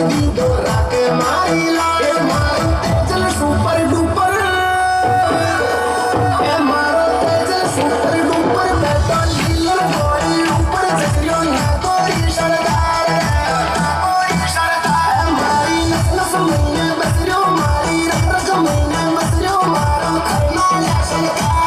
भी दोहरा के मारी लाए मारो तेजल सुपर डुपर ए मारो तेजल सुपर डुपर बेटा लीला गोरी ऊपर जकरियो ना गोरी सरदार मारी नस नस महीने बसरियो मारी रग रग महीने बसरियो मारो करना या सरदार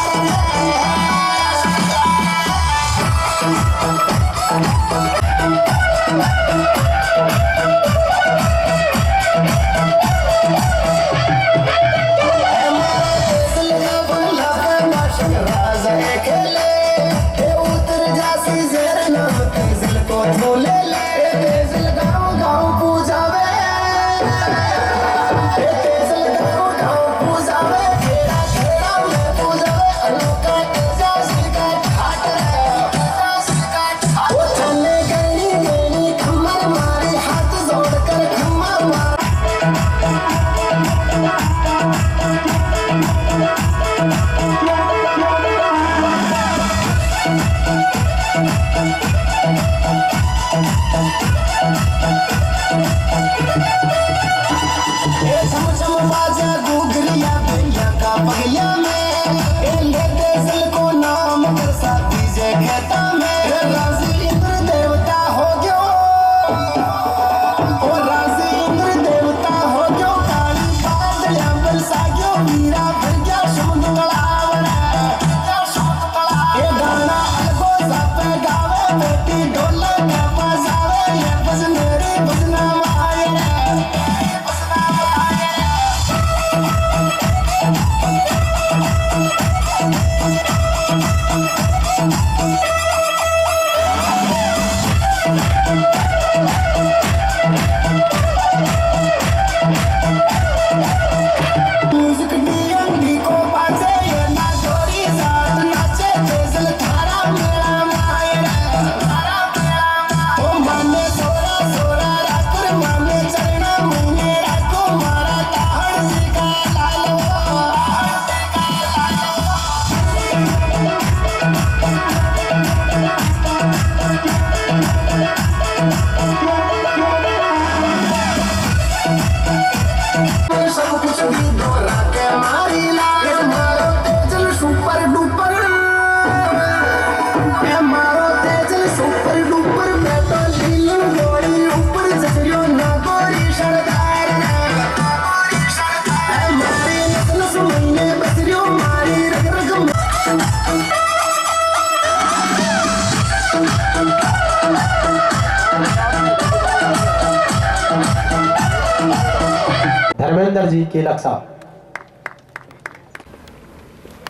धर्मेंद्र जी केलक साहब।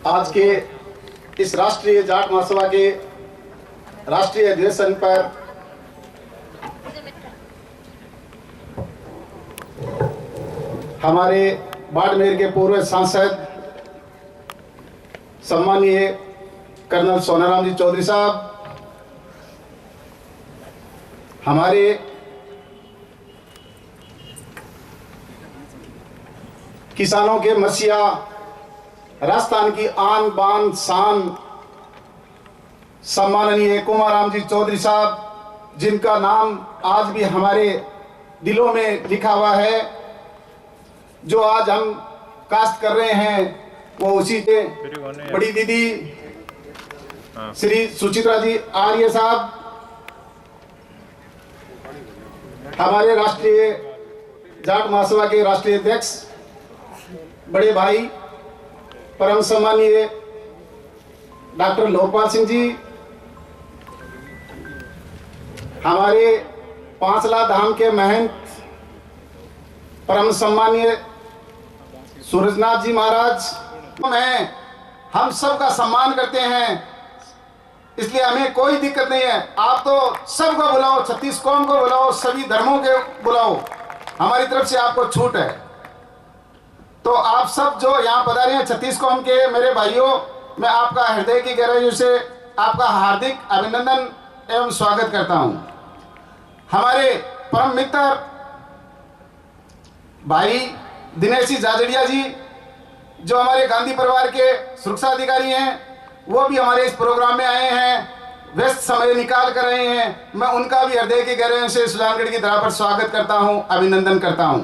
आज के इस राष्ट्रीय जाट महासभा के राष्ट्रीय अधिवेशन पर हमारे बाड़मेर के पूर्व सांसद सम्मानीय कर्नल सोनाराम जी चौधरी साहब, हमारे किसानों के मसीहा, राजस्थान की आन बान शान सम्माननीय कुमाराम जी चौधरी साहब, जिनका नाम आज भी हमारे दिलों में लिखा हुआ है। जो आज हम कास्ट कर रहे हैं वो उसी के बड़ी दीदी श्री सुचित्रा जी आर्य साहब, हमारे राष्ट्रीय जाट महासभा के राष्ट्रीय अध्यक्ष बड़े भाई परम सम्मानीय डॉक्टर लोकपाल सिंह जी, हमारे पांचला धाम के महंत परम सम्मानीय सूरजनाथ जी महाराज, हम सबका सम्मान करते हैं, इसलिए हमें कोई दिक्कत नहीं है। आप तो सबको बुलाओ, 36 कौम को बुलाओ, सभी धर्मों के बुलाओ, हमारी तरफ से आपको छूट है। तो आप सब जो यहाँ पधारे हैं 36 कौम के मेरे भाइयों, मैं आपका हृदय की गहराइयों से आपका हार्दिक अभिनंदन एवं स्वागत करता हूँ। हमारे परम मित्र भाई दिनेश जी जाजड़िया जी, जो हमारे गांधी परिवार के सुरक्षा अधिकारी हैं, वो भी हमारे इस प्रोग्राम में आए हैं। व्यस्त समय निकाल कर रहे हैं, मैं उनका भी हृदय की गहराइयों से सुजानगढ़ की धरा पर स्वागत करता हूं, अभिनंदन करता हूं।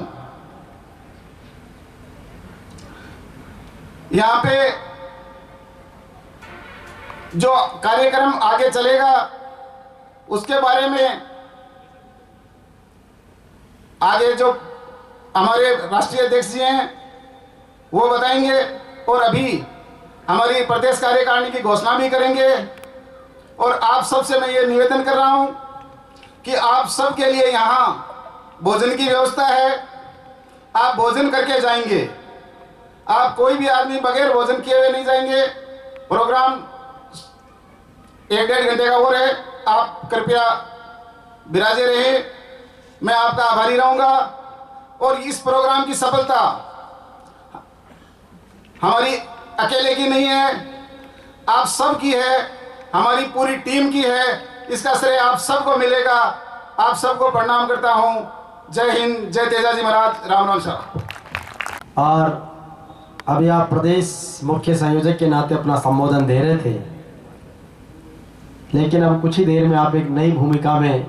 यहां पे जो कार्यक्रम आगे चलेगा उसके बारे में आगे जो हमारे राष्ट्रीय अध्यक्ष जी हैं वो बताएंगे, और अभी हमारी प्रदेश कार्यकारिणी की घोषणा भी करेंगे। और आप सबसे मैं ये निवेदन कर रहा हूं कि आप सबके लिए यहाँ भोजन की व्यवस्था है, आप भोजन करके जाएंगे। आप कोई भी आदमी बगैर भोजन किए हुए नहीं जाएंगे। प्रोग्राम 1-1.5 घंटे का और है, आप कृपया विराजे रहे। मैं आपका आभारी रहूंगा। और इस प्रोग्राम की सफलता हमारी अकेले की नहीं है, आप सब की है, हमारी पूरी टीम की है। इसका श्रेय आप सबको मिलेगा। आप सबको प्रणाम करता हूं। जय हिंद, जय तेजाजी महाराज, राम राम शाह। और अभी आप प्रदेश मुख्य संयोजक के नाते अपना संबोधन दे रहे थे, लेकिन अब कुछ ही देर में आप एक नई भूमिका में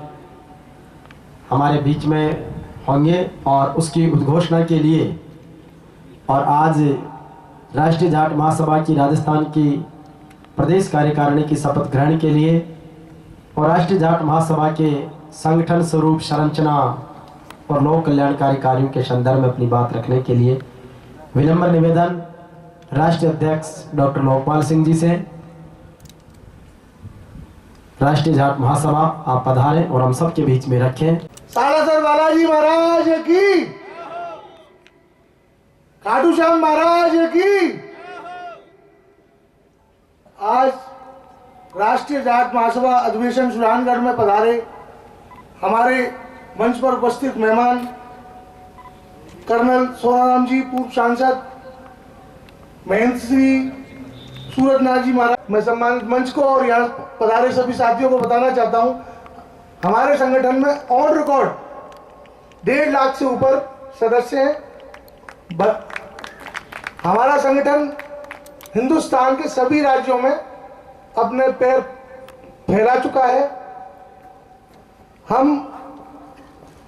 हमारे बीच में होंगे और उसकी उद्घोषणा के लिए और आज राष्ट्रीय जाट महासभा की राजस्थान की प्रदेश कार्यकारिणी की शपथ ग्रहण के लिए और राष्ट्रीय जाट महासभा के संगठन स्वरूप संरचना और लोक कल्याणकारी कार्यों के संदर्भ में अपनी बात रखने के लिए विनम्र निवेदन राष्ट्रीय अध्यक्ष डॉक्टर लोकपाल सिंह जी से। राष्ट्रीय जाट महासभा आप पधारें और हम सब के बीच में रखें। सालासर बालाजी महाराज की, खाटू श्याम महाराज की। आज राष्ट्रीय जाट महासभा अधिवेशन सुजानगढ़ में पधारे हमारे मंच पर उपस्थित मेहमान कर्नल सोनाराम जी, पूर्व सांसद, महेंद्र श्री सूरजनाथ जी महाराज। मैं सम्मानित मंच को और यहाँ पधारे सभी साथियों को बताना चाहता हूँ, हमारे संगठन में ऑन रिकॉर्ड 1.5 लाख से ऊपर सदस्य हैं। हमारा संगठन हिंदुस्तान के सभी राज्यों में अपने पैर फैला चुका है। हम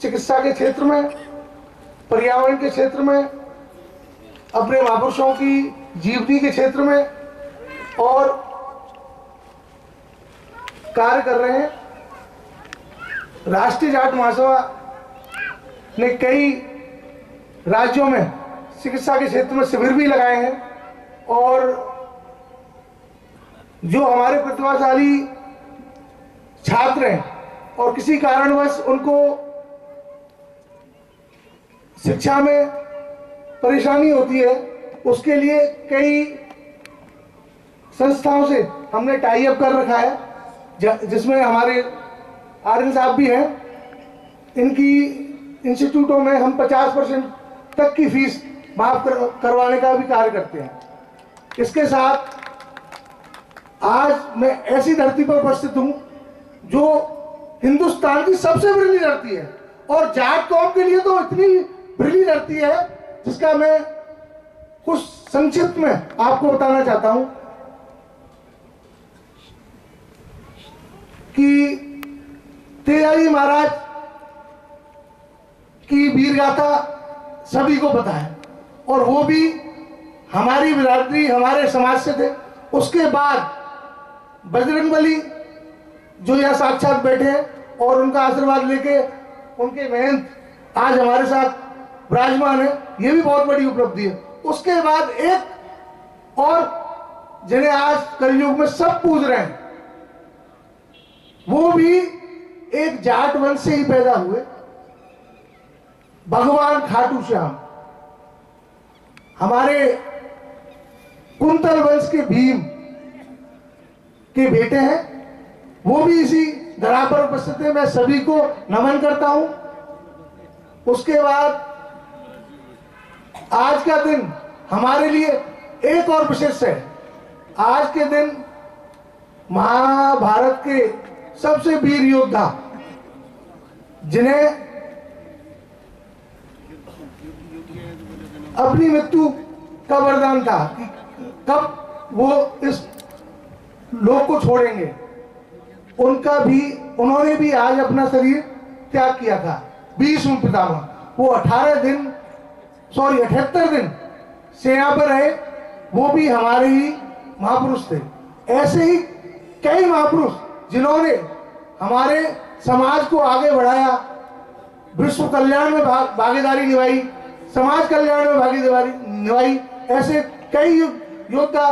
चिकित्सा के क्षेत्र में, पर्यावरण के क्षेत्र में, अपने महापुरुषों की जीवनी के क्षेत्र में और कार्य कर रहे हैं। राष्ट्रीय जाट महासभा ने कई राज्यों में चिकित्सा के क्षेत्र में शिविर भी लगाए हैं और जो हमारे प्रतिभाशाली छात्र हैं और किसी कारणवश उनको शिक्षा में परेशानी होती है, उसके लिए कई संस्थाओं से हमने टाई अप कर रखा है, जिसमें हमारे आर्यन साहब भी हैं। इनकी इंस्टीट्यूटों में हम 50% तक की फीस माफ करवाने का भी कार्य करते हैं। इसके साथ आज मैं ऐसी धरती पर उपस्थित हूं जो हिंदुस्तान की सबसे बड़ी धरती है और जाट कौम के लिए तो इतनी बड़ी धरती है जिसका मैं कुछ संक्षिप्त में आपको बताना चाहता हूं कि तेजाजी महाराज की वीर गाथा सभी को पता है और वो भी हमारी बिरादरी, हमारे समाज से थे। उसके बाद बजरंगबली जो यहाँ साक्षात बैठे हैं और उनका आशीर्वाद लेके उनके महंत आज हमारे साथ विराजमान है, ये भी बहुत बड़ी उपलब्धि है। उसके बाद एक और जिन्हें आज कलयुग में सब पूज रहे हैं, वो भी एक जाट वंश से ही पैदा हुए, भगवान खाटू श्याम। हमारे कुंतल वंश के भीम के बेटे हैं, वो भी इसी धरा पर उपस्थित है। मैं सभी को नमन करता हूं। उसके बाद आज का दिन हमारे लिए एक और विशेष है। आज के दिन महाभारत के सबसे वीर योद्धा, जिन्हें अपनी मृत्यु का वरदान था कि कब वो इस लोक को छोड़ेंगे, उन्होंने भी आज अपना शरीर त्याग किया था। 20वें पितामह वो 78 दिन सेना पर रहे, वो भी हमारे ही महापुरुष थे। ऐसे ही कई महापुरुष जिन्होंने हमारे समाज को आगे बढ़ाया, विश्व कल्याण में भागीदारी निभाई, समाज कल्याण में भागीदारी निभाई, ऐसे कई योद्धा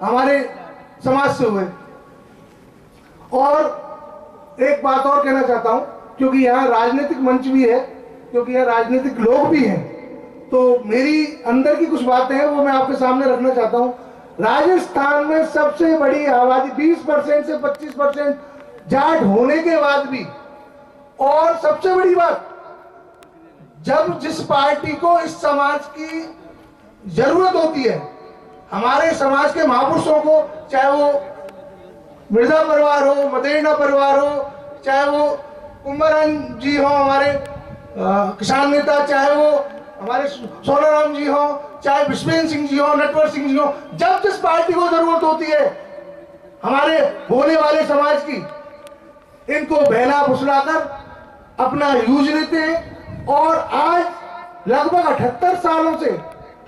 हमारे समाज से हुए। और एक बात और कहना चाहता हूं, क्योंकि यहाँ राजनीतिक मंच भी है, क्योंकि यहाँ राजनीतिक लोग भी हैं, तो मेरी अंदर की कुछ बातें हैं वो मैं आपके सामने रखना चाहता हूं। राजस्थान में सबसे बड़ी आबादी 20% से 25% जाट होने के बाद भी, और सबसे बड़ी बात, जब जिस पार्टी को इस समाज की जरूरत होती है, हमारे समाज के महापुरुषों को, चाहे वो मिर्जा परिवार हो, मदेना परिवार हो, चाहे वो कुंभरान जी हो हमारे किसान नेता, चाहे वो हमारे सोनाराम जी हो, चाहे विश्वेंद्र सिंह जी हो, नटवर सिंह जी हो, जब जिस पार्टी को जरूरत होती है हमारे भोले वाले समाज की, इनको बहला फुसलाकर अपना यूज लेते हैं। और आज लगभग 78 सालों से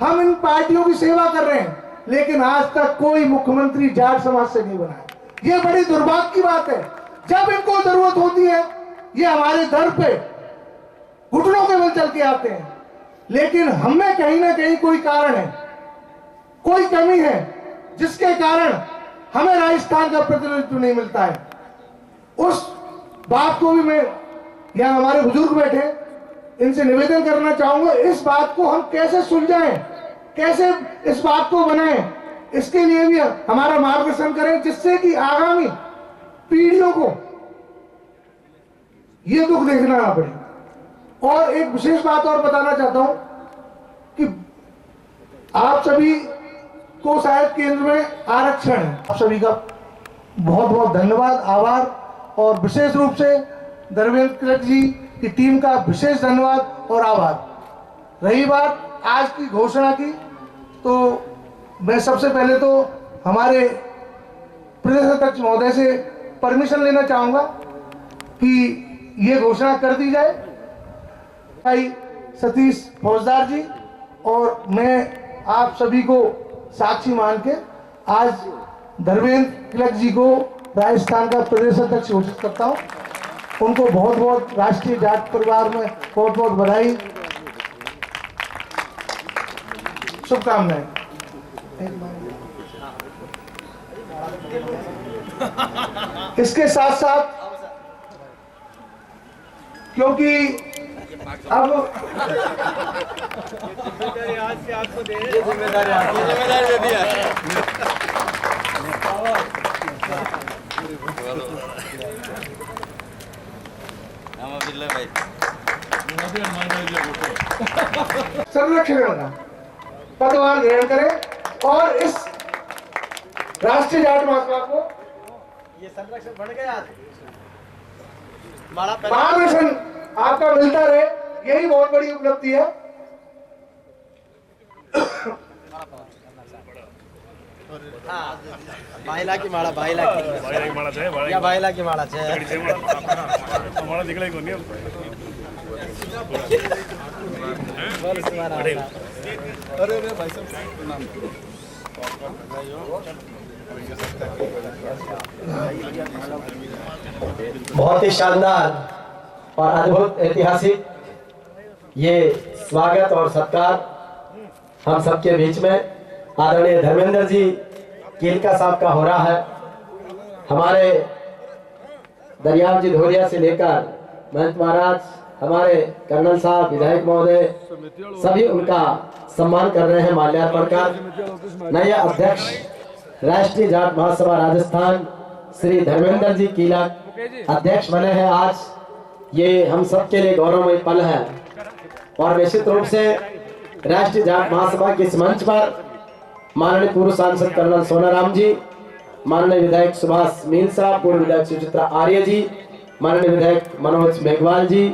हम इन पार्टियों की सेवा कर रहे हैं, लेकिन आज तक कोई मुख्यमंत्री जाट समाज से नहीं बना है। ये बड़ी दुर्भाग्य की बात है। जब इनको जरूरत होती है ये हमारे दर पे घुटनों के बल चल के आते हैं, लेकिन हमें कहीं ना कहीं कोई कारण है, कोई कमी है, जिसके कारण हमें राजस्थान का प्रतिनिधित्व नहीं मिलता है। उस बात को भी मैं, यहाँ हमारे बुजुर्ग बैठे, इनसे निवेदन करना चाहूंगा, इस बात को हम कैसे सुलझाएं, कैसे इस बात को बनाएं, इसके लिए भी हमारा मार्गदर्शन करें, जिससे कि आगामी पीढ़ियों को ये दुख देखना ना पड़े। और एक विशेष बात और बताना चाहता हूं कि आप सभी को शायद केंद्र में आरक्षण है। आप सभी का बहुत बहुत धन्यवाद, आभार, और विशेष रूप से धर्मेंद्र तिलक जी की टीम का विशेष धन्यवाद और आभार। रही बात आज की घोषणा की, तो मैं सबसे पहले तो हमारे प्रदेश अध्यक्ष महोदय से परमिशन लेना चाहूंगा कि ये घोषणा कर दी जाए। भाई सतीश फौजदार जी और मैं आप सभी को साक्षी मान के आज धर्मेंद्र तिलक जी को राजस्थान का प्रदेश अध्यक्ष घोषित करता हूं। उनको बहुत बहुत राष्ट्रीय जाट परिवार में बहुत बहुत बधाई, शुभकामनाएं। इसके साथ साथ, क्योंकि अब आज से आपको जिम्मेदारी दे दी है। संरक्षण का पदभार ग्रहण करें और इस राष्ट्रीय जाट महासभा को ये संरक्षण बढ़ गया, मार्गदर्शन आपका मिलता रहे, यही बहुत बड़ी उपलब्धि है। बाइला की माला, बाइला की माला छे, या बाइला की माला छे, माला निकले को नहीं। अरे भाई साहब नाम बहुत ही शानदार और अद्भुत ऐतिहासिक ये स्वागत और सत्कार हम सबके बीच में आदरणीय धर्मेंद्र जी केलका साहब का हो रहा है। हमारे दरियाव जी धोरिया से लेकर महंत महाराज, हमारे कर्नल साहब, विधायक महोदय, सभी उनका सम्मान कर रहे हैं माल्यार्पण कर। नए अध्यक्ष राष्ट्रीय जाट महासभा राजस्थान श्री धर्मेंद्र जी कीलक अध्यक्ष बने हैं आज। ये हम सबके लिए गौरवमय पल है और निश्चित रूप से राष्ट्रीय जाट महासभा के इस मंच पर माननीय पूर्व सांसद कर्नल सोनाराम जी, माननीय विधायक सुभाष मील साहब, पूर्व विधायक सुचित्रा आर्य जी, माननीय विधायक मनोज मेघवाल जी,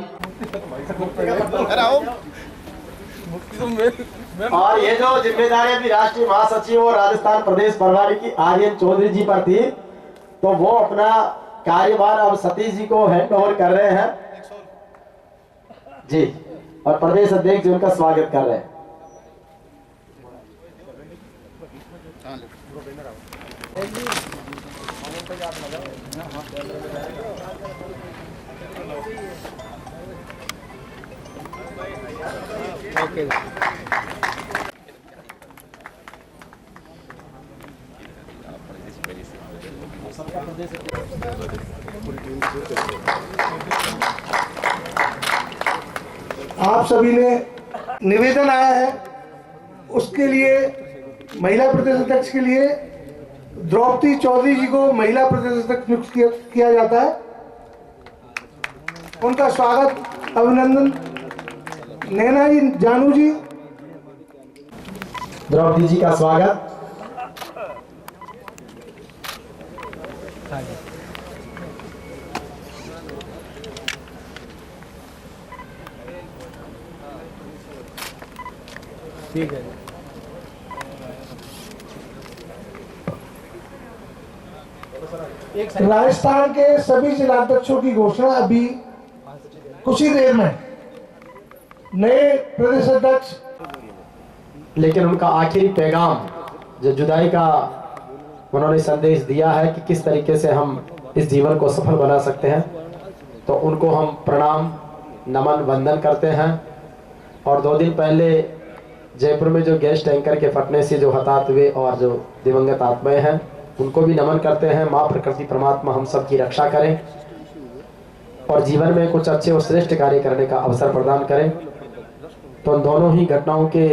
और ये जो जिम्मेदारी अभी राष्ट्रीय महासचिव और राजस्थान प्रदेश प्रभारी की आर्यन चौधरी जी पर थी, तो वो अपना कार्यभार अब सतीश जी को हैंड ओवर कर रहे हैं जी, और प्रदेश अध्यक्ष जी उनका स्वागत कर रहे हैं। आप सभी ने निवेदन आया है, उसके लिए महिला प्रदेश अध्यक्ष के लिए द्रौपदी चौधरी जी को महिला प्रदेश अध्यक्ष नियुक्त किया जाता है। उनका स्वागत, अभिनंदन। नैना जी, जानू जी, द्रौपदी जी का स्वागत। ठीक है। राजस्थान के सभी जिलाध्यक्षों की घोषणा अभी कुछ ही देर में नए प्रदेश अध्यक्ष, लेकिन उनका आखिरी पैगाम जो जुदाई का उन्होंने संदेश दिया है कि किस तरीके से हम इस जीवन को सफल बना सकते हैं, तो उनको हम प्रणाम, नमन, वंदन करते हैं। और 2 दिन पहले जयपुर में जो गैस टैंकर के फटने से जो हताहत हुए और जो दिवंगत आत्माएं हैं, उनको भी नमन करते हैं। माँ प्रकृति परमात्मा हम सब की रक्षा करें और जीवन में कुछ अच्छे और श्रेष्ठ कार्य करने का अवसर प्रदान करें। तो उन दोनों ही घटनाओं के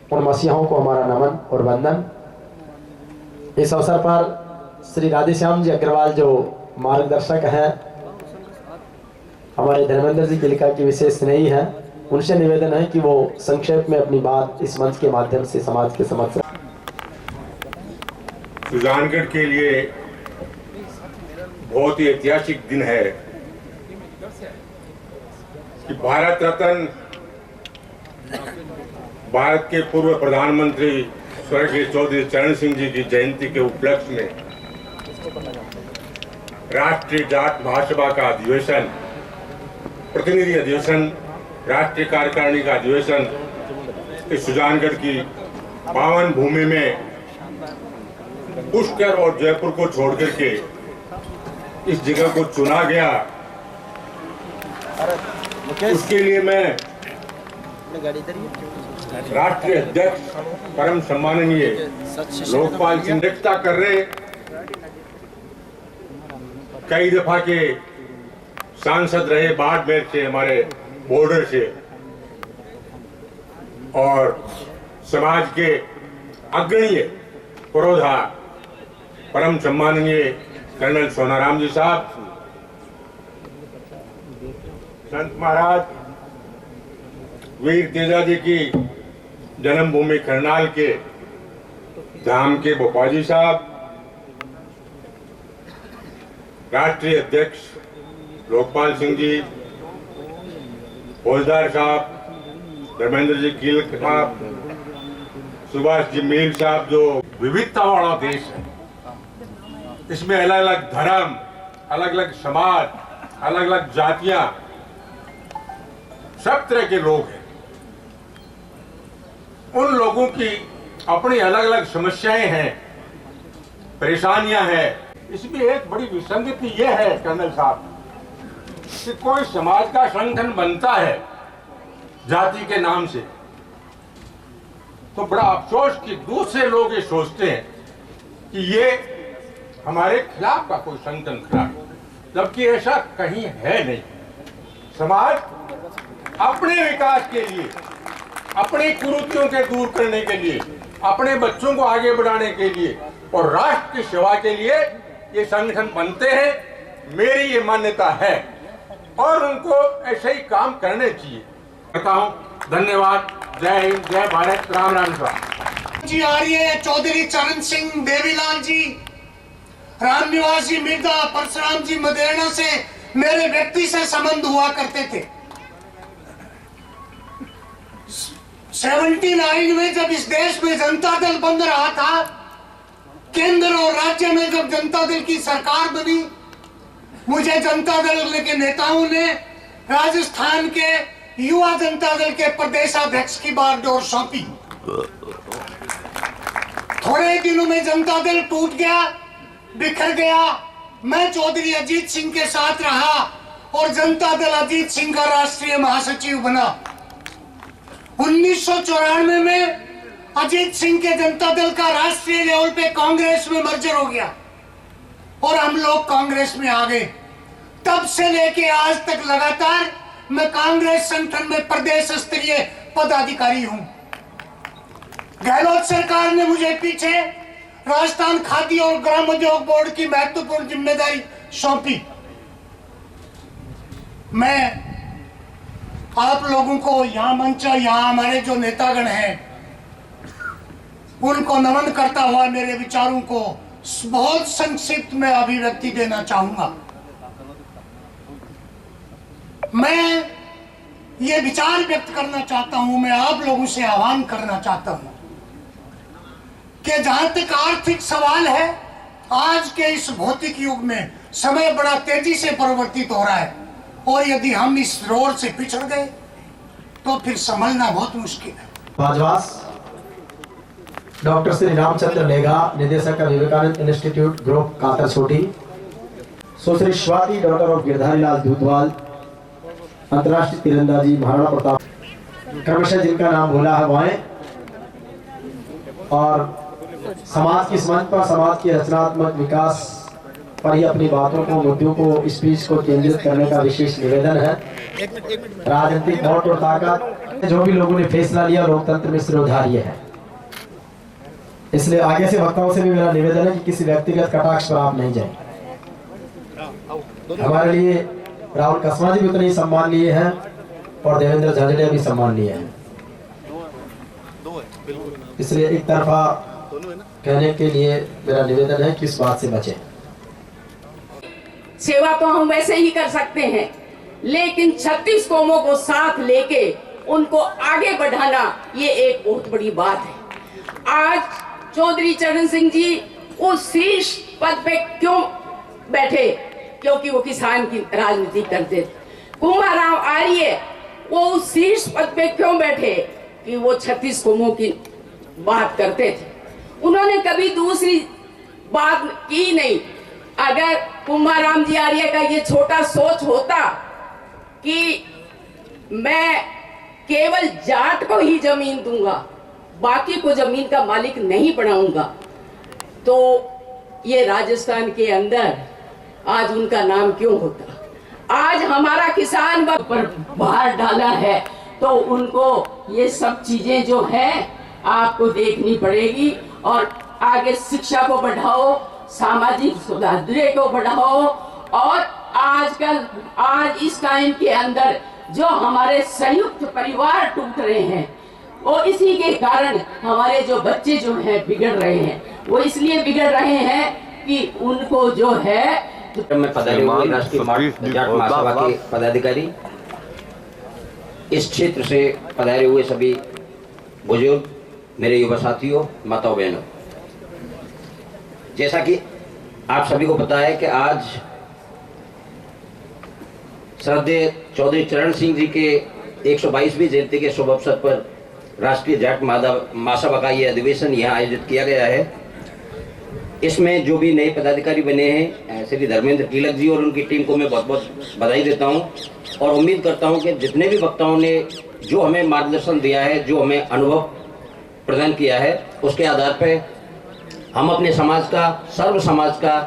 उन मसीहों को हमारा नमन और वंदन। इस अवसर पर श्री राधेश्याम जी अग्रवाल जो मार्गदर्शक हैं, हमारे धर्मेंद्र जी किलका की विशेष स्नेही हैं, उनसे निवेदन है कि वो संक्षेप में अपनी बात इस मंच के माध्यम से समाज के समक्ष। सुजानगढ़ के लिए बहुत ही ऐतिहासिक दिन है कि भारत रत्न, भारत के पूर्व प्रधानमंत्री स्वर्गीय चौधरी चरण सिंह जी की जयंती के उपलक्ष्य में राष्ट्रीय जाट महासभा का अधिवेशन, प्रतिनिधि अधिवेशन, राष्ट्रीय कार्यकारिणी का अधिवेशन इस सुजानगढ़ की पावन भूमि में पुष्कर और जयपुर को छोड़कर के इस जगह को चुना गया। उसके लिए मैं राष्ट्रीय अध्यक्ष परम सम्माननीय लोकपाल सिंह अध्यक्षता कर रहे, कई दफा के सांसद रहे बाड़मेर से, हमारे बॉर्डर से, और समाज के अग्रणीय पुरोधा परम सम्माननीय कर्नल सोनाराम जी साहब, संत महाराज वीर तेजा जी की जन्मभूमि करनाल के धाम के बोपाजी साहब, राष्ट्रीय अध्यक्ष लोकपाल सिंह जी, फौजदार साहब, धर्मेंद्र जी गिल साहब, सुभाष जी मील साहब, जो विविधता वाला देश है, इसमें अलग अलग धर्म, अलग अलग समाज, अलग अलग जातियां, सब तरह के लोग हैं। उन लोगों की अपनी अलग अलग समस्याएं हैं, परेशानियां हैं। इसमें एक बड़ी विसंगति यह है कर्नल साहब कि कोई समाज का संगठन बनता है जाति के नाम से, तो बड़ा अफसोस कि दूसरे लोग ये सोचते हैं कि ये हमारे खिलाफ का कोई संगठन खड़ा है, जबकि ऐसा कहीं है नहीं। समाज अपने विकास के लिए, अपनी कुरीतियों के दूर करने के लिए, अपने बच्चों को आगे बढ़ाने के लिए और राष्ट्र की सेवा के लिए ये संगठन बनते हैं। मेरी ये मान्यता है और उनको ऐसे ही काम करने चाहिए। कहता हूँ धन्यवाद। जय हिंद, जय भारत, राम राम साहब जी आ रही है। चौधरी चरण सिंह, देवीलाल जी, रामनिवास जी मिर्जा, परशुराम जी मदेरणा से मेरे व्यक्ति से संबंध हुआ करते थे। 79 में जब इस देश में जनता दल बन रहा था, केंद्र और राज्य में जब जनता दल की सरकार बनी, मुझे जनता दल के नेताओं ने राजस्थान के युवा जनता दल के प्रदेशाध्यक्ष की बागडोर सौंपी। थोड़े दिनों में जनता दल टूट गया, बिखर गया। मैं चौधरी अजीत सिंह के साथ रहा और जनता दल अजीत सिंह का राष्ट्रीय महासचिव बना। 1994 में अजीत सिंह के जनता दल का राष्ट्रीय लेवल पे कांग्रेस में मर्जर हो गया और हम लोग कांग्रेस में आ गए। तब से लेके आज तक लगातार मैं कांग्रेस संगठन में प्रदेश स्तरीय पदाधिकारी हूं। गहलोत सरकार ने मुझे पीछे राजस्थान खादी और ग्रामोद्योग बोर्ड की महत्वपूर्ण जिम्मेदारी सौंपी। मैं आप लोगों को यहाँ मंच, यहाँ हमारे जो नेतागण हैं, उनको नमन करता हुआ मेरे विचारों को बहुत संक्षिप्त में अभिव्यक्ति देना चाहूंगा। मैं ये विचार व्यक्त करना चाहता हूं, मैं आप लोगों से आह्वान करना चाहता हूं कि जहां तक आर्थिक सवाल है, आज के इस भौतिक युग में समय बड़ा तेजी से परिवर्तित हो रहा है और यदि हम इस रोड से पिछड़ गए तो फिर संभलना बहुत मुश्किल है। बाजवास डॉक्टर श्री रामचंद्र लेगा, निदेशक विवेकानंद इंस्टीट्यूट ग्रुप कातर छोटी। सुश्री स्वाति डॉक्टर ऑफ गिरधारी लाल दूधवाल, अंतर्राष्ट्रीय तीरंदाजी महाराणा प्रताप। क्रमशः जिनका नाम भूला है वह, और समाज की मंच पर समाज के रचनात्मक विकास पर ही अपनी बातों को, मुद्दों को, स्पीच को केंद्रित करने का विशेष निवेदन है। राजनीतिक वोट और ताकत जो भी लोगों ने फैसला लिया लोकतंत्र में सिरोधार्य है। इसलिए आगे से वक्ताओं से भी मेरा निवेदन है कि किसी व्यक्तिगत कटाक्ष पर आप नहीं जाएं। हमारे लिए राहुल कसवा जी भी उतने ही सम्मान लिए हैं और देवेंद्र झाझड़िया भी सम्मान लिए हैं। इसलिए एक तरफा कहने के लिए मेरा निवेदन है कि इस बात से बचें। सेवा तो हम वैसे ही कर सकते हैं, लेकिन 36 कौमों को साथ लेके उनको आगे बढ़ाना ये एक बहुत बड़ी बात है। आज चौधरी चरण सिंह जी उस शीर्ष पद पे क्यों बैठे? क्योंकि वो किसान की राजनीति करते थे। कुमारराव आर्य वो उस शीर्ष पद पे क्यों बैठे? कि वो 36 कौमों की बात करते थे। उन्होंने कभी दूसरी बात की नहीं। अगर कुमारराम जी आर्य का ये छोटा सोच होता कि मैं केवल जाट को ही जमीन दूंगा, बाकी को जमीन का मालिक नहीं बनाऊंगा, तो ये राजस्थान के अंदर आज उनका नाम क्यों होता? आज हमारा किसान पर बाहर डाला है, तो उनको ये सब चीजें जो है आपको देखनी पड़ेगी। और आगे शिक्षा को बढ़ाओ, सामाजिक सुधार को बढ़ाओ। और आज इस टाइम के अंदर जो हमारे संयुक्त परिवार टूट रहे हैं, और इसी के कारण हमारे जो बच्चे जो हैं बिगड़ रहे हैं। वो इसलिए बिगड़ रहे हैं कि उनको जो है में पधारे हुए राष्ट्रीय जाट महासभा के पदाधिकारी, इस क्षेत्र से पधारे हुए सभी बुजुर्ग, मेरे युवा साथियों, माताओं बहनों, जैसा कि आप सभी को पता है कि आज श्रद्धेय चौधरी चरण सिंह जी के 122वीं जयंती के शुभ अवसर पर राष्ट्रीय जाट महासभा का ये अधिवेशन यहाँ आयोजित किया गया है। इसमें जो भी नए पदाधिकारी बने हैं, श्री धर्मेंद्र कीलक जी और उनकी टीम को मैं बहुत बहुत बधाई देता हूं और उम्मीद करता हूं कि जितने भी वक्ताओं ने जो हमें मार्गदर्शन दिया है, जो हमें अनुभव प्रदान किया है, उसके आधार पर हम अपने समाज का, सर्व समाज का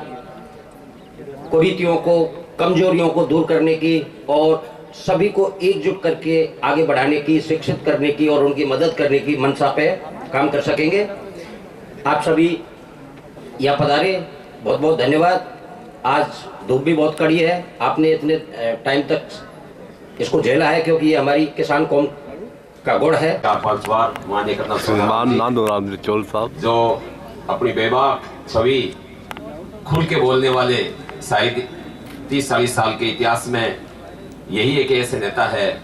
कुरीतियों को, कमजोरियों को दूर करने की और सभी को एकजुट करके आगे बढ़ाने की, शिक्षित करने की और उनकी मदद करने की मंशा पे काम कर सकेंगे। आप सभी यहाँ पधारे, बहुत बहुत धन्यवाद। आज धूप भी बहुत कड़ी है, आपने इतने टाइम तक इसको झेला है, क्योंकि ये हमारी किसान कौम का गुण है। 4-5 बार माननीय कर्नल चोल साहब जो अपनी बेबाक छवि खुल के बोलने वाले, शायद 30-40 साल के इतिहास में यही एक ऐसे नेता है,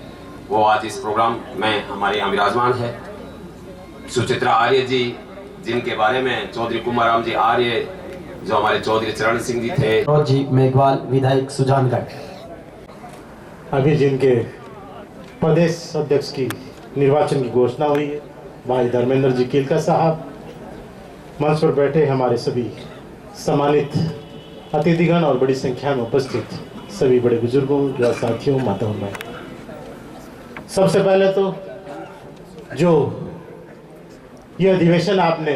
वो आज इस प्रोग्राम में हमारे यहाँ विराजमान है। सुचित्रा आर्य जी, जिनके बारे में चौधरी कुमाराम जी आर्य, जो हमारे चौधरी चरण सिंह जी थे, और जी मेघवाल विधायक सुजानगढ़। अभी जिनके प्रदेश अध्यक्ष की निर्वाचन की घोषणा हुई है, भाई धर्मेंद्र जी कीलका साहब, मंच पर बैठे हमारे सभी सम्मानित अतिथिगण और बड़ी संख्या में उपस्थित सभी बड़े बुजुर्गों या साथियों, माताओं में सबसे पहले तो जो यह अधिवेशन आपने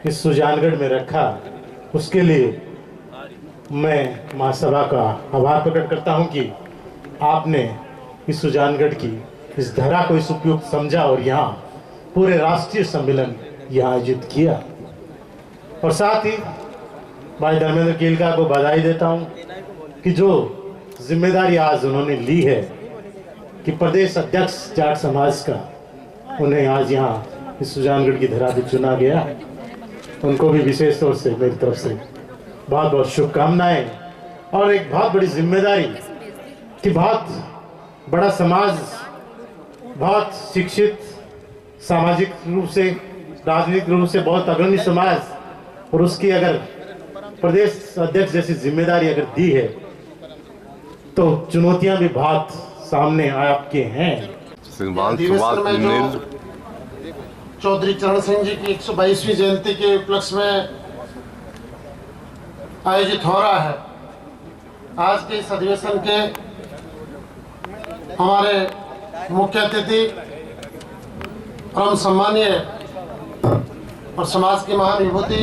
इस सुजानगढ़ में रखा, उसके लिए मैं महासभा का आभार प्रकट करता हूं कि आपने इस सुजानगढ़ की इस धरा को इस उपयुक्त समझा और यहाँ पूरे राष्ट्रीय सम्मेलन यहाँ आयोजित किया। और साथ ही भाई धर्मेंद्र कीलका को बधाई देता हूँ कि जो जिम्मेदारी आज उन्होंने ली है कि प्रदेश अध्यक्ष जाट समाज का, उन्हें आज यहाँ इस सुजानगढ़ की धरा पर चुना गया। उनको भी विशेष तौर से मेरी तरफ से बहुत बहुत शुभकामनाएं और एक बहुत बड़ी जिम्मेदारी कि बहुत बड़ा समाज, बहुत शिक्षित, सामाजिक रूप से, राजनीतिक रूप से बहुत अग्रणी समाज, और उसकी अगर प्रदेश अध्यक्ष जैसी जिम्मेदारी अगर दी है तो चुनौतियां भी बहुत सामने आपके हैं। अधिवेशन में जो चौधरी चरण सिंह जी की 122वीं जयंती के उपलक्ष्य में आयोजित हो रहा है, आज के इस अधिवेशन के हमारे मुख्य अतिथि परम सम्मानीय और समाज की महान विभूति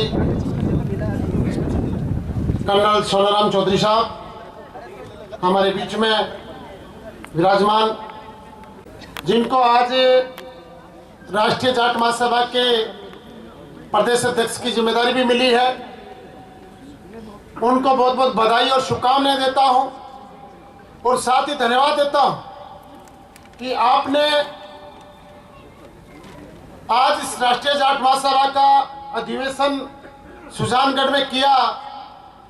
कर्नल सोनाराम चौधरी साहब हमारे बीच में विराजमान, जिनको आज राष्ट्रीय जाट महासभा के प्रदेश अध्यक्ष की जिम्मेदारी भी मिली है, उनको बहुत बहुत बधाई और शुभकामनाएं देता हूं और साथ ही धन्यवाद देता हूं कि आपने आज इस राष्ट्रीय जाट महासभा का अधिवेशन सुजानगढ़ में किया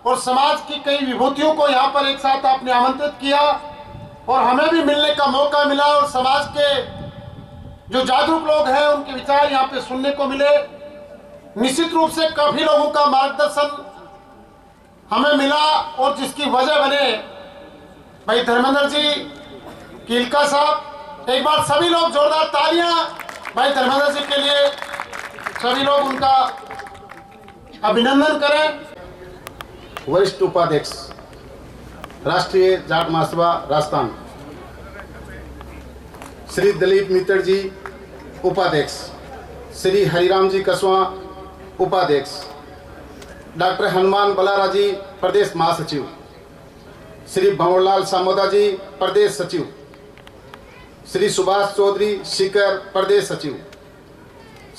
और समाज की कई विभूतियों को यहाँ पर एक साथ आपने आमंत्रित किया और हमें भी मिलने का मौका मिला और समाज के जो जागरूक लोग हैं उनके विचार यहाँ पे सुनने को मिले। निश्चित रूप से काफी लोगों का मार्गदर्शन हमें मिला और जिसकी वजह बने भाई धर्मेंद्र जी कीलका साहब। एक बार सभी लोग जोरदार तालियां भाई धर्मेंद्र जी के लिए, सभी लोग उनका अभिनंदन करें। वरिष्ठ उपाध्यक्ष राष्ट्रीय जाट महासभा राजस्थान श्री दिलीप मित्तल जी, उपाध्यक्ष श्री हरिराम जी कसवा, उपाध्यक्ष डॉक्टर हनुमान बलारा जी, प्रदेश महासचिव श्री भंवरलाल सामोदा जी, प्रदेश सचिव श्री सुभाष चौधरी सीकर, प्रदेश सचिव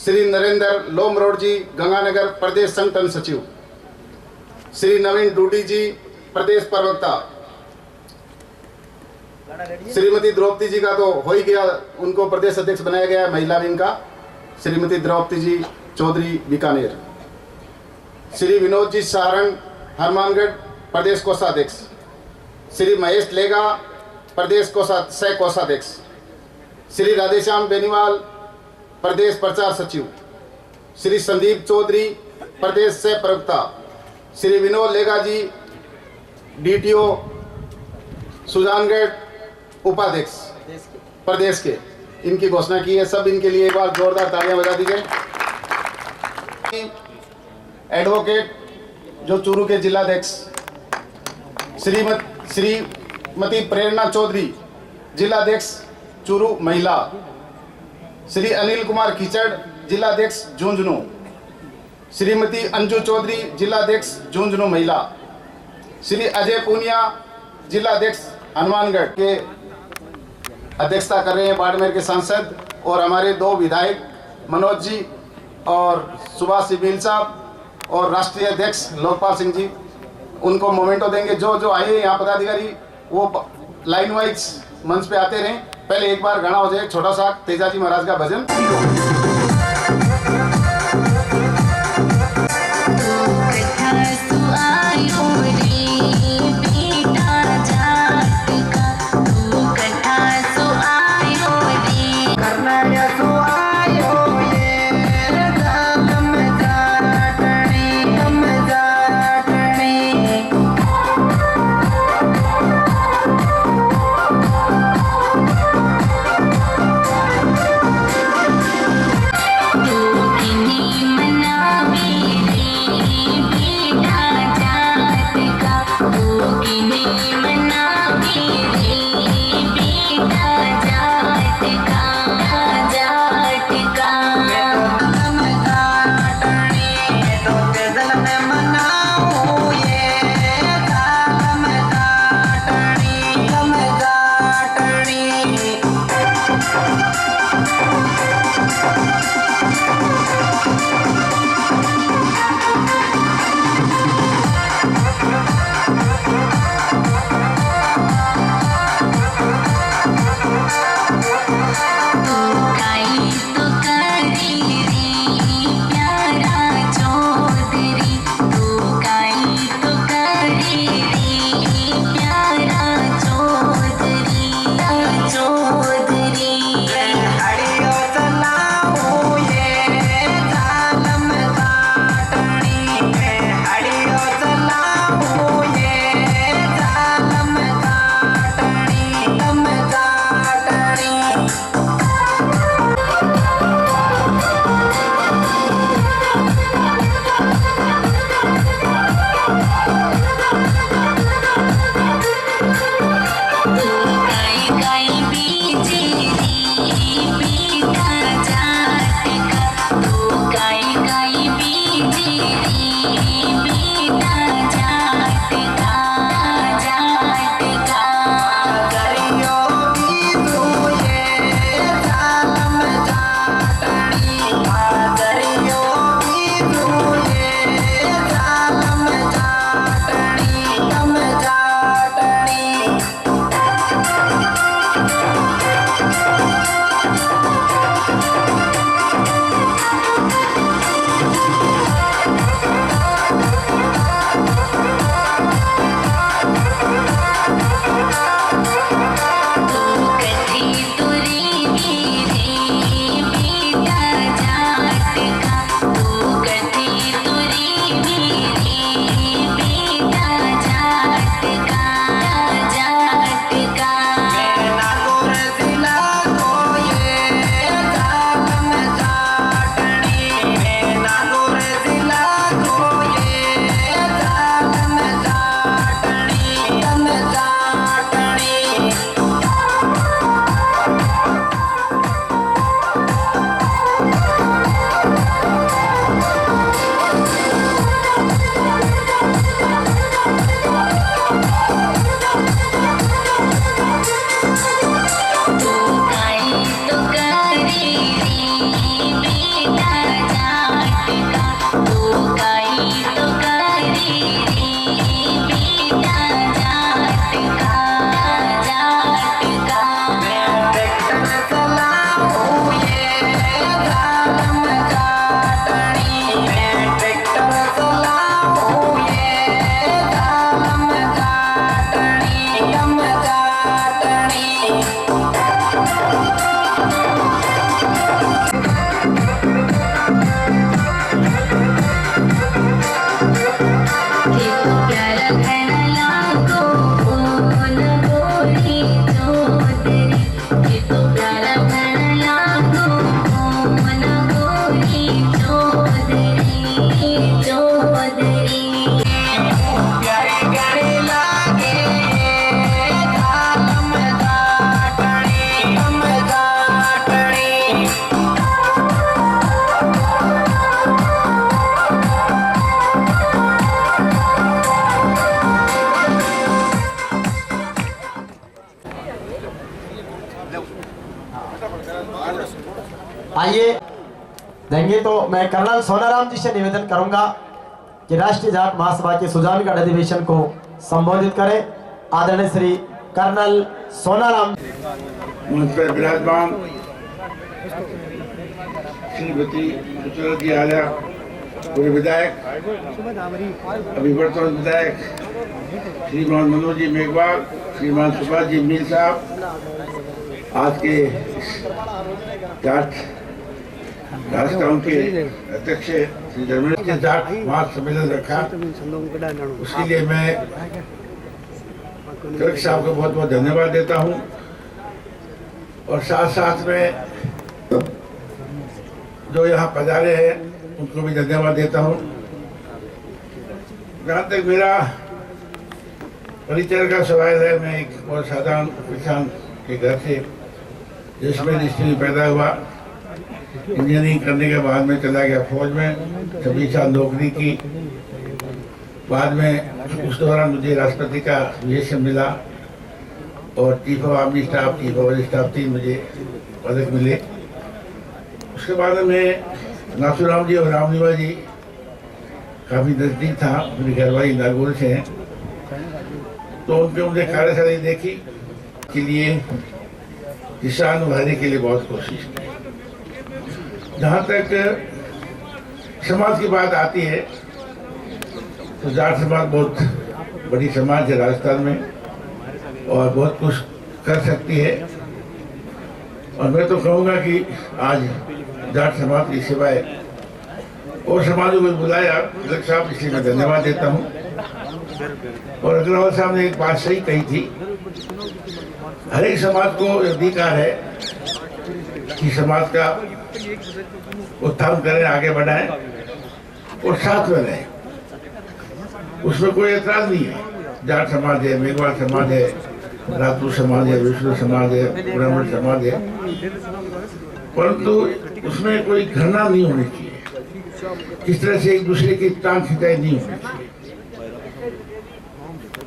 श्री नरेंद्र लोमरोड जी, गंगानगर, प्रदेश संगठन सचिव श्री नवीन डूडी जी, प्रदेश प्रवक्ता, श्रीमती द्रौपदी जी का तो हो ही गया, उनको प्रदेश अध्यक्ष बनाया गया महिला विंग का, श्रीमती द्रौपदी जी चौधरी बीकानेर, श्री विनोद जी सारंग हनुमानगढ़, प्रदेश कोषाध्यक्ष, श्री महेश लेगा, प्रदेश सह कोषाध्यक्ष, श्री राधेश्याम बेनीवाल, प्रदेश प्रचार सचिव, श्री संदीप चौधरी, प्रदेश सह प्रवक्ता, श्री विनोद लेगा जी डीटीओ सुजानगढ़, उपाध्यक्ष प्रदेश के, इनकी घोषणा की है। सब इनके लिए एक बार जोरदार तालियां बजा दीजिए। एडवोकेट जो चूरू के जिलाध्यक्ष श्रीमती प्रेरणा चौधरी, जिलाध्यक्ष चूरू महिला, श्री अनिल कुमार कीचड़, जिलाध्यक्ष झुंझुनू, श्रीमती अंजू चौधरी, जिलाध्यक्ष झुंझुनू महिला, श्री अजय पूनिया, जिलाध्यक्ष हनुमानगढ़ के अध्यक्षता कर रहे हैं बाड़मेर के सांसद, और हमारे दो विधायक मनोज जी और सुभाष सिबिल साहब, और राष्ट्रीय अध्यक्ष लोकपाल सिंह जी, उनको मोमेंटो देंगे। जो जो आए यहाँ पदाधिकारी वो लाइन वाइज मंच पे आते रहें। पहले एक बार गाना हो जाए छोटा सा तेजाजी महाराज का भजन। देंगे तो मैं कर्नल सोनाराम जी से निवेदन करूंगा कि राष्ट्रीय जाट महासभा के सुजानगढ़ अधिवेशन को संबोधित करें। आदरणीय श्री कर्नल सोनाराम मंच पर विराजमान श्रीमती सुचना जी आलिया, पूर्व विधायक, अभिवर्तमान विधायक श्रीमान मनोज जी मेघवाल, श्रीमान सुभाष जी मील साहब, आज के जाट राजस्थान के अध्यक्ष श्री धर्मेंद्र के जाट महासम्मेलन रखा, उसके लिए मैं कलेक्टर साहब को बहुत बहुत धन्यवाद देता हूँ और साथ साथ में जो यहाँ पधारे हैं उनको भी धन्यवाद देता हूँ। जहाँ तक मेरा परिचय का सवाल है, मैं एक बहुत साधारण किसान के घर से जिसमें डिस्ट्रिक्ट में पैदा हुआ, इंजीनियरिंग करने के बाद में चला गया फौज में, 26 साल नौकरी की। बाद में उस दौरान मुझे राष्ट्रपति का विशेषण मिला और chief of army staff, chief of staff 3 मुझे पदक मिले। उसके बाद में नाथुराम जी और रामनिवा जी काफ़ी नज़दीक था, मेरी घरवाली नागौर से हैं, तो उनके मुझे कार्यशैली देखी के लिए किसान उभारने के लिए बहुत कोशिश की। जहाँ तक समाज की बात आती है तो जाट समाज बहुत बड़ी समाज है राजस्थान में और बहुत कुछ कर सकती है। और मैं तो कहूँगा कि आज जाट समाज की सिवाय और समाजों को बुलाया कलेक्टर साहब, इसलिए मैं धन्यवाद देता हूँ। और अग्रवाल साहब ने एक बात सही कही थी, हर एक समाज को अधिकार है कि समाज का उत्थान करें, आगे बढ़ाएं और साथ में रहें, उसमें कोई एतराज नहीं है। जाट समाज है, मेघवाल समाज है, राजपूत समाज है, विष्णु समाज है, ब्राह्मण समाज है, परंतु उसमें कोई घृणा नहीं होनी चाहिए, किस तरह से एक दूसरे की टांग खिंचाई नहीं होनी चाहिए।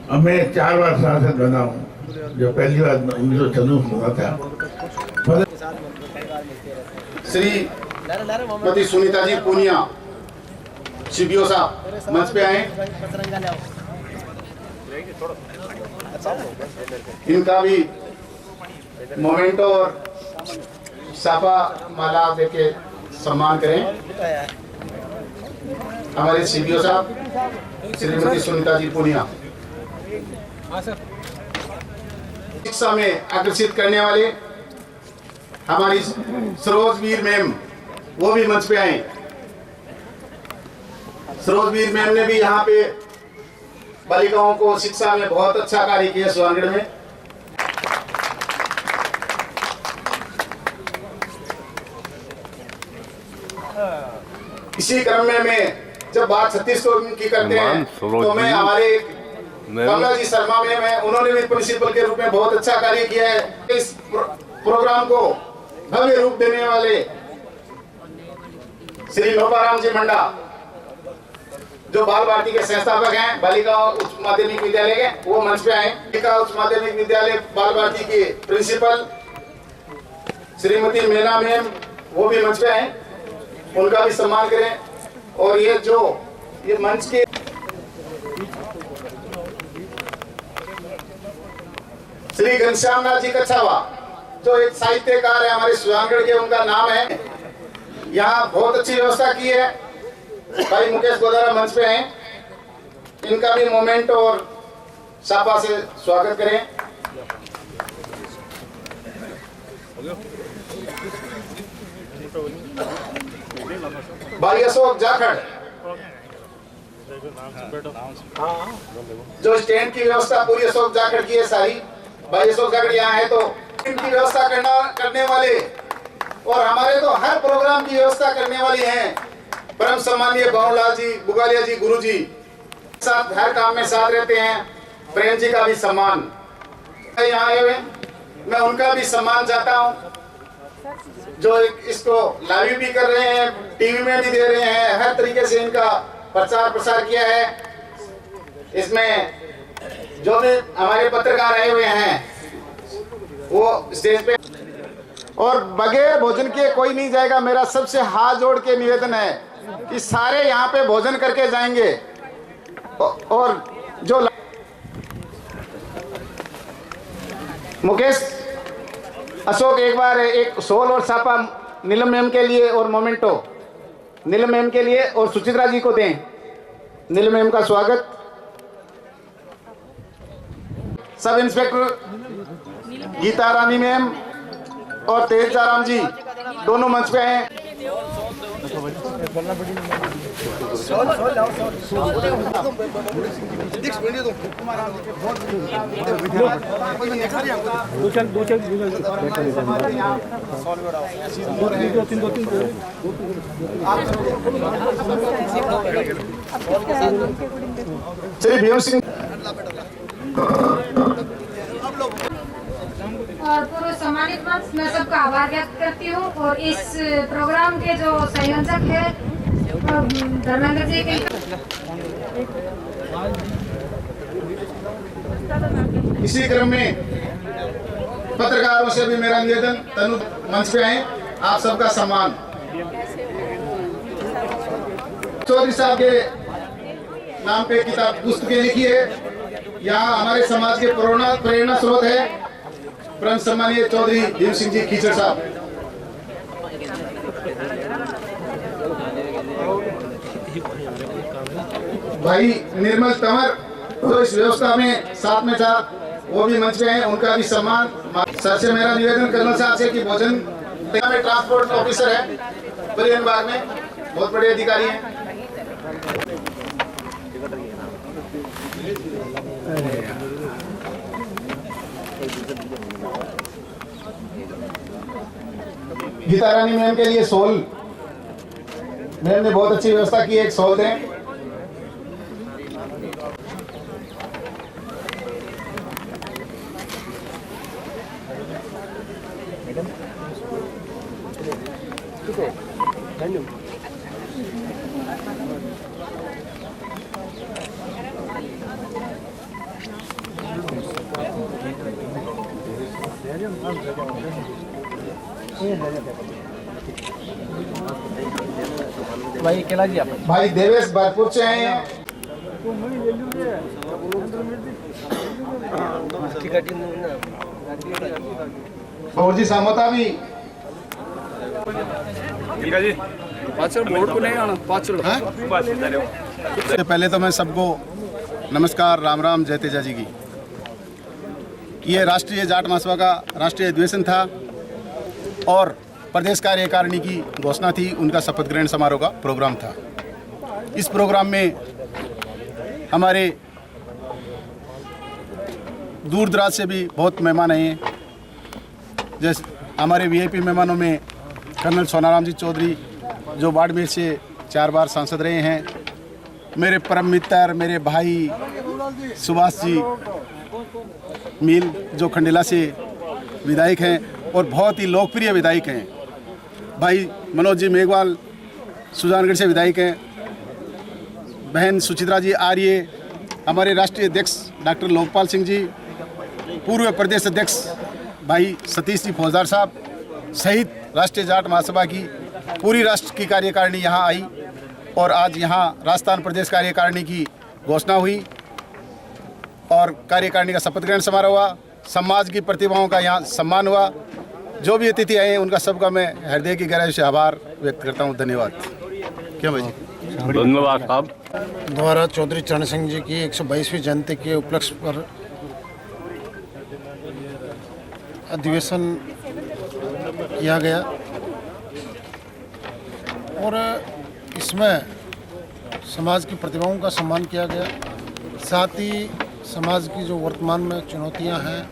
अब मैं 4 बार सांसद बना हूँ, जो पहली बार 1996 में हुआ था। श्रीमती सुनीता जी पूनिया सीबीओ साहब मंच पे आए, इनका भी मोमेंटो और साफा माला देके सम्मान करें। हमारे सीबीओ साहब श्रीमती सुनीता जी पूनिया। शिक्षा में आकर्षित करने वाले हमारी सरोजवीर मैम, वो भी मंच पे आए। सरोजवीर मैम ने भी यहाँ पे बालिकाओं को शिक्षा में बहुत अच्छा कार्य किया सुजानगढ़ में। इसी क्रम में मैं जब बात छत्तीसगढ़ की करते हैं तो मैं हमारे कमला जी शर्मा में मैं उन्होंने भी प्रिंसिपल के रूप में बहुत अच्छा कार्य किया है। इस प्रोग्राम को भव्य रूप देने वाले श्री लोपाराम जी मंडा, जो बाल भारती के संस्थापक हैं, बालिका उच्च माध्यमिक विद्यालय के, वो मंच पे आए। बालिका उच्च माध्यमिक विद्यालय बाल भारती के प्रिंसिपल श्रीमती मीना मैम, वो भी मंच पे आए, उनका भी सम्मान करें। और ये मंच के श्री घनश्याम नाथ जी कछावा, जो एक साहित्यकार है हमारे सुजानगढ़ के, उनका नाम है। यहाँ बहुत अच्छी व्यवस्था की है। भाई मुकेश गोदारा मंच पे हैं, इनका भी मोमेंट और साफा से स्वागत करें। भाई अशोक जाखड़, जो स्टैंड की व्यवस्था पूरी अशोक जाखड़ की है सारी। भाई अशोक जाखड़ यहाँ है तो इनकी व्यवस्था करने वाले और हमारे तो हर प्रोग्राम की व्यवस्था करने वाली हैं परम सम्मानीय बाबूलाल जी बुगालिया जी, गुरु जी, साथ हर काम में साथ रहते हैं। प्रेम जी का भी सम्मान यहाँ आए हुए, मैं उनका भी सम्मान चाहता हूँ, जो इसको लाइव भी कर रहे हैं, टीवी में भी दे रहे हैं, हर तरीके से इनका प्रचार प्रसार किया है। इसमें जो भी हमारे पत्रकार आए हुए हैं वो स्टेज पे और बगैर भोजन किए कोई नहीं जाएगा। मेरा सबसे हाथ जोड़ के निवेदन है कि सारे यहाँ पे भोजन करके जाएंगे। और जो मुकेश अशोक एक बार एक सोल और सापा नीलम मैम के लिए और मोमेंटो नीलम मैम के लिए और सुचित्रा जी को दें। नीलम मैम का स्वागत। सब इंस्पेक्टर गीता रानी मैम और तेज राम जी दोनों मंच पे हैं। श्री भीम सिंह और पूर्व सम्मानित मंच, मैं सबका आभार व्यक्त करती हूँ। और इस प्रोग्राम के जो संयोजक है धर्मेंद्र जी के इसी क्रम में पत्रकारों से भी मेरा निवेदन, तनु मंच पे आए, आप सबका सम्मान। चौधरी साहब के नाम पे किताब पुस्तकें लिखी है। यहाँ हमारे समाज के प्रेरणा स्रोत है परम सम्मानीय चौधरी भीम सिंह जी खीचड़ साहब। भाई निर्मल तंवर जो इस व्यवस्था में साथ में था, वो भी मंच पे हैं, उनका भी सम्मान। सर से मेरा निवेदन कर्नल साहब से कि भोजन में ट्रांसपोर्ट ऑफिसर है परिवहन विभाग में, बहुत बड़े अधिकारी हैं। गीता रानी मैम के लिए सोल, मैम ने बहुत अच्छी व्यवस्था की है, एक सोल दें। भाई केला जी आप भाई देवेश भरपूर से हैं। जी सामोता भी जी बोर्ड को नहीं आना सबसे पहले तो मैं सबको नमस्कार, राम राम, जय तेजा जी की। ये राष्ट्रीय जाट महासभा का राष्ट्रीय अधिवेशन था और प्रदेश कार्यकारिणी की घोषणा थी, उनका शपथ ग्रहण समारोह का प्रोग्राम था। इस प्रोग्राम में हमारे दूर दराज से भी बहुत मेहमान आए हैं। जैसे हमारे वीआईपी मेहमानों में कर्नल सोनाराम जी चौधरी जो बाड़मेर से 4 बार सांसद रहे हैं, मेरे परम मित्र, मेरे भाई सुभाष जी मील जो खंडेला से विधायक हैं और बहुत ही लोकप्रिय विधायक हैं, भाई मनोज जी मेघवाल सुजानगढ़ से विधायक हैं, बहन सुचित्रा जी आर्य, हमारे राष्ट्रीय अध्यक्ष डॉक्टर लोकपाल सिंह जी, पूर्व प्रदेश अध्यक्ष भाई सतीश जी फौजदार साहब सहित राष्ट्रीय जाट महासभा की पूरी राष्ट्र की कार्यकारिणी यहाँ आई और आज यहाँ राजस्थान प्रदेश कार्यकारिणी की घोषणा हुई और कार्यकारिणी का शपथ ग्रहण समारोह हुआ। समाज की प्रतिभाओं का यहाँ सम्मान हुआ। जो भी अतिथि आए हैं उनका सबका मैं हृदय की गहराई से आभार व्यक्त करता हूँ। धन्यवाद। क्या भाई जी? धन्यवाद साहब। द्वारा चौधरी चरण सिंह जी की 122वीं जयंती के उपलक्ष्य पर अधिवेशन किया गया और इसमें समाज की प्रतिभाओं का सम्मान किया गया। साथ ही समाज की जो वर्तमान में चुनौतियां हैं,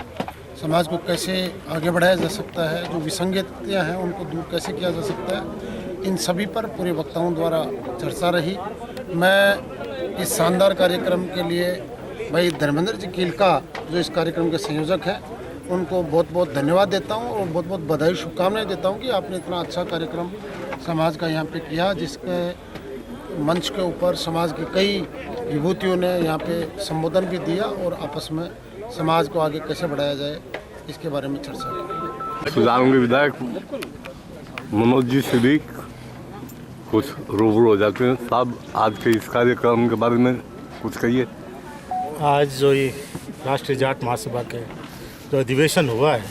समाज को कैसे आगे बढ़ाया जा सकता है, जो विसंगतियां हैं उनको दूर कैसे किया जा सकता है, इन सभी पर पूरे वक्ताओं द्वारा चर्चा रही। मैं इस शानदार कार्यक्रम के लिए भाई धर्मेंद्र जी कीलका जो इस कार्यक्रम के संयोजक हैं उनको बहुत बहुत धन्यवाद देता हूं और बहुत बहुत बधाई शुभकामनाएं देता हूं कि आपने इतना अच्छा कार्यक्रम समाज का यहाँ पे किया, जिसके मंच के ऊपर समाज की कई विभूतियों ने यहाँ पे संबोधन भी दिया और आपस में समाज को आगे कैसे बढ़ाया जाए इसके बारे में चर्चा की। सुजान के विधायक मनोज जी से भी कुछ रूबरू हो जाते हैं। साहब, आज के इस कार्यक्रम के बारे में कुछ कहिए। आज जो ये राष्ट्रीय जाट महासभा के जो अधिवेशन हुआ है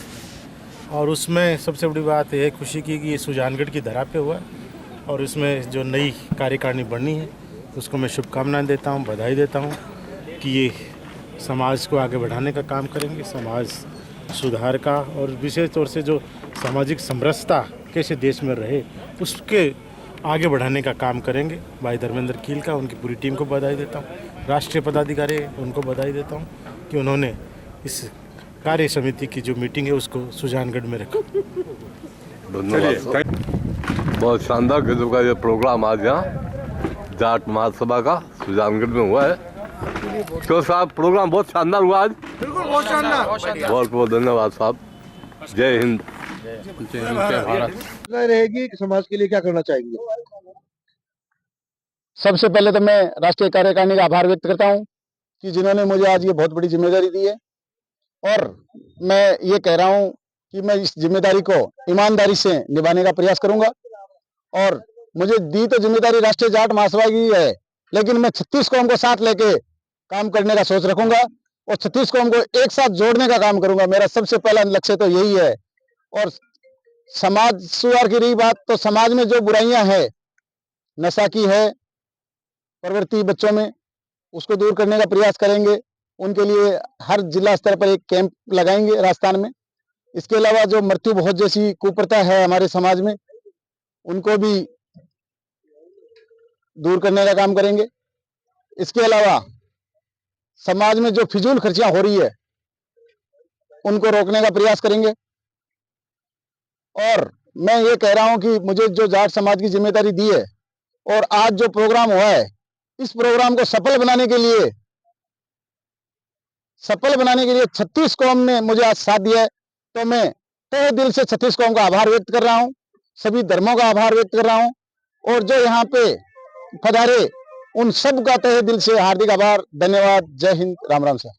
और उसमें सबसे बड़ी बात यह खुशी की कि ये सुजानगढ़ की धरा पे हुआ है और इसमें जो नई कार्यकारिणी बननी है उसको मैं शुभकामनाएं देता हूं, बधाई देता हूं कि ये समाज को आगे बढ़ाने का काम करेंगे, समाज सुधार का, और विशेष तौर से जो सामाजिक समरसता कैसे देश में रहे उसके आगे बढ़ाने का काम करेंगे। भाई धर्मेंद्र कील का, उनकी पूरी टीम को बधाई देता हूँ। राष्ट्रीय पदाधिकारी उनको बधाई देता हूँ कि उन्होंने इस कार्य समिति की जो मीटिंग है उसको सुजानगढ़ में रखा। धन्यवाद। बहुत शानदार किस्म का ये प्रोग्राम आज यहाँ जाट महासभा का सुजानगढ़ में हुआ है। तो साहब, प्रोग्राम बहुत शानदार हुआ आज। बिल्कुल बहुत शानदार। बहुत बहुत धन्यवाद साहब। जय हिंद। रहेगी कि समाज के लिए क्या करना चाहेंगे? सबसे पहले तो मैं राष्ट्रीय कार्यकारिणी का आभार व्यक्त करता हूं कि जिन्होंने मुझे आज ये बहुत बड़ी जिम्मेदारी दी है, और मैं ये कह रहा हूं कि मैं इस जिम्मेदारी को ईमानदारी से निभाने का प्रयास करूंगा। और मुझे दी तो जिम्मेदारी राष्ट्रीय जाट महासभा की है, लेकिन मैं 36 कौम को साथ लेके काम करने का सोच रखूंगा और 36 कौम को एक साथ जोड़ने का काम करूंगा। मेरा सबसे पहला लक्ष्य तो यही है। और समाज सुधार की रही बात, तो समाज में जो बुराइयां हैं, नशा की है प्रवृत्ति बच्चों में, उसको दूर करने का प्रयास करेंगे। उनके लिए हर जिला स्तर पर एक कैंप लगाएंगे राजस्थान में। इसके अलावा जो मृत्यु भोज जैसी कुप्रथा है हमारे समाज में, उनको भी दूर करने का काम करेंगे। इसके अलावा समाज में जो फिजूल खर्चियां हो रही है उनको रोकने का प्रयास करेंगे। और मैं ये कह रहा हूं कि मुझे जो जाट समाज की जिम्मेदारी दी है और आज जो प्रोग्राम हुआ है, इस प्रोग्राम को सफल बनाने के लिए 36 कौम ने मुझे आज साथ दिया है। तो मैं तहे दिल से 36 कौम का आभार व्यक्त कर रहा हूं, सभी धर्मों का आभार व्यक्त कर रहा हूं, और जो यहाँ पे पधारे उन सब का तहे दिल से हार्दिक आभार, धन्यवाद। जय हिंद, राम राम सर।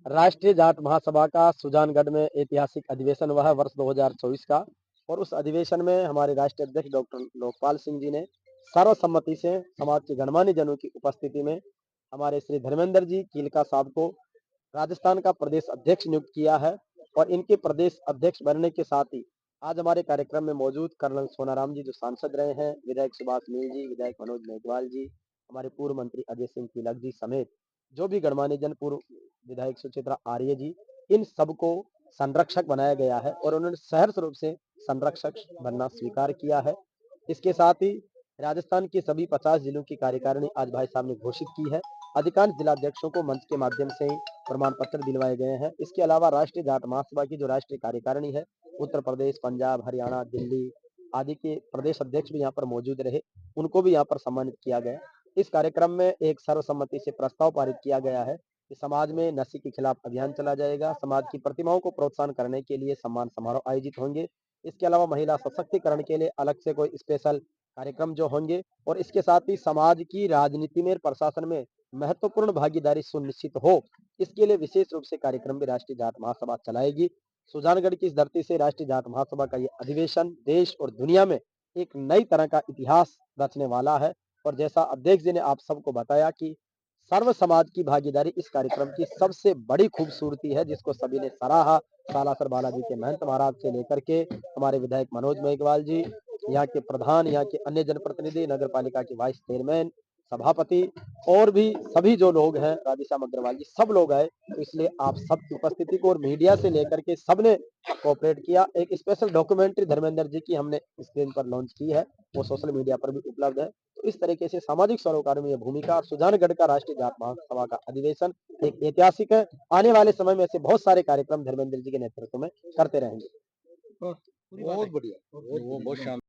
राष्ट्रीय जाट महासभा का सुजानगढ़ में ऐतिहासिक अधिवेशन हुआ है वर्ष 2024 का, और उस अधिवेशन में हमारे राष्ट्रीय अध्यक्ष डॉक्टर लोकपाल सिंह जी ने सर्वसम्मति से समाज के गणमान्य जनों की उपस्थिति में हमारे श्री धर्मेंद्र जी कीलका साहब को राजस्थान का प्रदेश अध्यक्ष नियुक्त किया है। और इनके प्रदेश अध्यक्ष बनने के साथ ही आज हमारे कार्यक्रम में मौजूद कर्नल सोनाराम जी जो सांसद रहे हैं, विधायक सुभाष मील जी, विधायक मनोज मेघवाल जी, हमारे पूर्व मंत्री अजय सिंह तिलक जी समेत जो भी गणमान्य जन, पूर्व विधायक सुचित्रा आर्य जी, इन सबको संरक्षक बनाया गया है और उन्होंने सहर्ष रूप से संरक्षक बनना स्वीकार किया है। इसके साथ ही राजस्थान के सभी 50 जिलों की कार्यकारिणी आज भाई साहब ने घोषित की है। अधिकांश जिलाध्यक्षों को मंच के माध्यम से ही प्रमाण पत्र दिलवाए गए हैं। इसके अलावा राष्ट्रीय जाट महासभा की जो राष्ट्रीय कार्यकारिणी है, उत्तर प्रदेश, पंजाब, हरियाणा, दिल्ली आदि के प्रदेश अध्यक्ष भी यहाँ पर मौजूद रहे, उनको भी यहाँ पर सम्मानित किया गया। इस कार्यक्रम में एक सर्वसम्मति से प्रस्ताव पारित किया गया है कि समाज में नशे के खिलाफ अभियान चला जाएगा। समाज की प्रतिमाओं को प्रोत्साहन करने के लिए सम्मान समारोह आयोजित होंगे। इसके अलावा महिला सशक्तिकरण के लिए अलग से कोई स्पेशल कार्यक्रम जो होंगे, और इसके साथ ही समाज की राजनीति में, प्रशासन में महत्वपूर्ण भागीदारी सुनिश्चित हो, इसके लिए विशेष रूप से कार्यक्रम भी राष्ट्रीय जाट महासभा चलाएगी। सुजानगढ़ की इस धरती से राष्ट्रीय जाट महासभा का ये अधिवेशन देश और दुनिया में एक नई तरह का इतिहास रचने वाला है। और जैसा अध्यक्ष जी ने आप सबको बताया कि सर्व समाज की भागीदारी इस कार्यक्रम की सबसे बड़ी खूबसूरती है, जिसको सभी ने सराहा। सालासर बालाजी के महंत महाराज से लेकर के हमारे विधायक मनोज मेघवाल जी, यहाँ के प्रधान, यहाँ के अन्य जनप्रतिनिधि, नगर पालिका के वाइस चेयरमैन, सभापति और भी सभी जो लोग हैं, राधिश्याम अग्रवाल जी, सब लोग आए। तो इसलिए आप सब की उपस्थिति को और मीडिया से लेकर के सबने कोऑपरेट किया। एक स्पेशल डॉक्यूमेंट्री धर्मेंद्र जी की हमने स्क्रीन पर लॉन्च की है, वो सोशल मीडिया पर भी उपलब्ध है। तो इस तरीके से सामाजिक सरोकार में यह भूमिका और सुजानगढ़ का राष्ट्रीय जाट महासभा का अधिवेशन एक ऐतिहासिक है। आने वाले समय में ऐसे बहुत सारे कार्यक्रम धर्मेंद्र जी के नेतृत्व में करते रहेंगे। बहुत बढ़िया, बहुत शानदार।